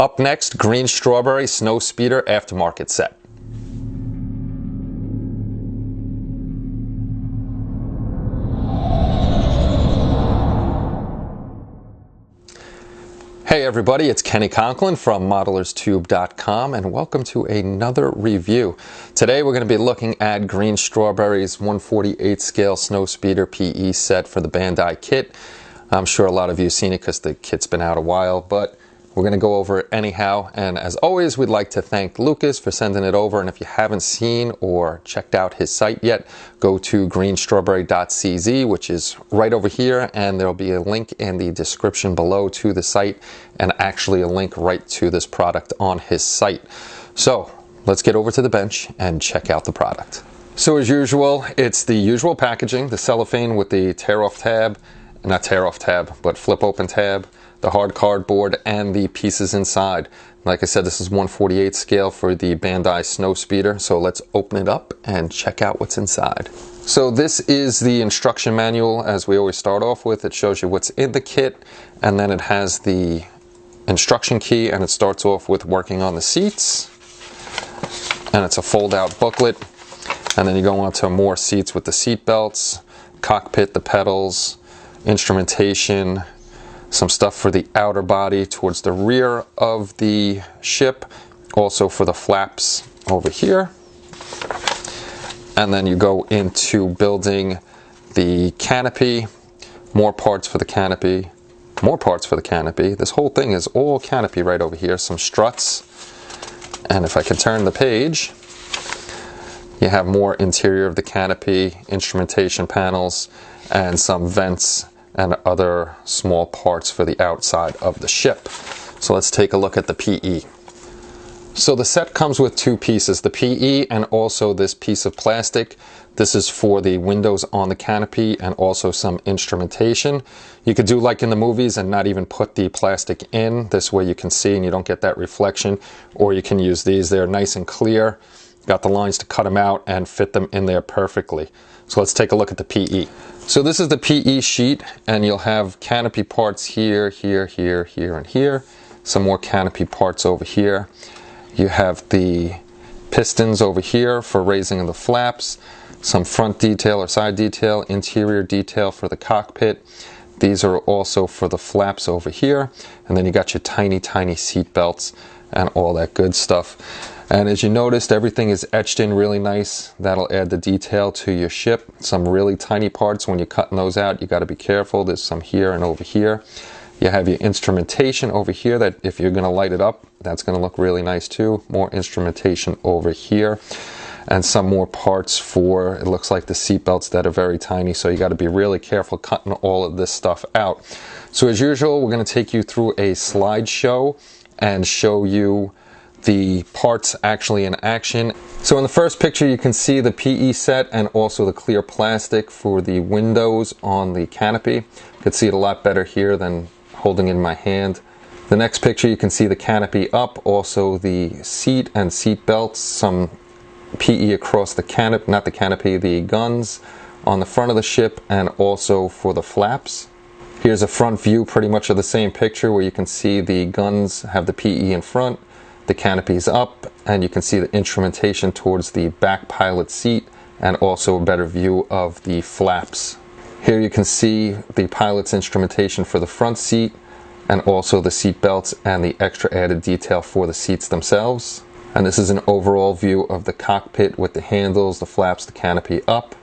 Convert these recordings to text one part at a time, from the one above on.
Up next, Greenstrawberry Snowspeeder aftermarket set. Hey everybody, it's Kenny Conklin from ModelerSTube.com and welcome to another review. Today we're going to be looking at Greenstrawberry's 1/48 scale Snowspeeder PE set for the Bandai kit. I'm sure a lot of you have seen it because the kit's been out a while, but we're going to go over it anyhow. And as always, we'd like to thank Lucas for sending it over. And if you haven't seen or checked out his site yet, go to greenstrawberry.cz, which is right over here. And there'll be a link in the description below to the site and actually a link right to this product on his site. So let's get over to the bench and check out the product. So as usual, it's the usual packaging, the cellophane with the tear-off tab, not tear-off tab, but flip-open tab, the hard cardboard, and the pieces inside. Like I said, this is 1/48 scale for the Bandai Snowspeeder, so let's open it up and check out what's inside. So this is the instruction manual, as we always start off with. It shows you what's in the kit, and then it has the instruction key, and it starts off with working on the seats, and it's a fold-out booklet, and then you go on to more seats with the seat belts, cockpit, the pedals, instrumentation, some stuff for the outer body towards the rear of the ship, also for the flaps over here. And then you go into building the canopy, more parts for the canopy, more parts for the canopy. This whole thing is all canopy right over here, some struts. And if I can turn the page, you have more interior of the canopy, instrumentation panels, and some vents and other small parts for the outside of the ship. So let's take a look at the PE. So the set comes with two pieces, the PE and also this piece of plastic. This is for the windows on the canopy and also some instrumentation. You could do like in the movies and not even put the plastic in. This way you can see and you don't get that reflection. Or you can use these, they're nice and clear. Got the lines to cut them out and fit them in there perfectly. So let's take a look at the PE. So this is the PE sheet, and you'll have canopy parts here, here, here, here, and here. Some more canopy parts over here. You have the pistons over here for raising the flaps, some front detail or side detail, interior detail for the cockpit. These are also for the flaps over here. And then you got your tiny, tiny seat belts and all that good stuff. And as you noticed, everything is etched in really nice. That'll add the detail to your ship. Some really tiny parts, when you're cutting those out, you got to be careful. There's some here and over here. You have your instrumentation over here that if you're going to light it up, that's going to look really nice too. More instrumentation over here. And some more parts for, it looks like the seat belts that are very tiny. So you got to be really careful cutting all of this stuff out. So as usual, we're going to take you through a slideshow and show you the parts actually in action. So in the first picture you can see the PE set and also the clear plastic for the windows on the canopy. You can see it a lot better here than holding it in my hand. The next picture you can see the canopy up, also the seat and seat belts, some PE across the canopy, not the canopy, the guns on the front of the ship, and also for the flaps. Here's a front view pretty much of the same picture where you can see the guns have the PE in front, the canopy's up, and you can see the instrumentation towards the back pilot seat and also a better view of the flaps. Here you can see the pilot's instrumentation for the front seat and also the seat belts and the extra added detail for the seats themselves. And this is an overall view of the cockpit with the handles, the flaps, the canopy up.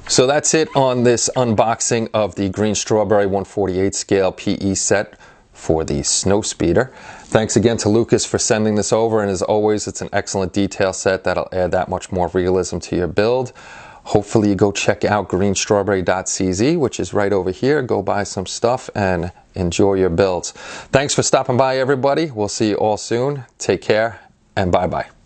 So that's it on this unboxing of the Greenstrawberry 1/48 scale PE set for the Snowspeeder. Thanks again to Lucas for sending this over, and as always, it's an excellent detail set that'll add that much more realism to your build. Hopefully you go check out greenstrawberry.cz, which is right over here. Go buy some stuff and enjoy your builds. Thanks for stopping by, everybody. We'll see you all soon. Take care, and bye-bye.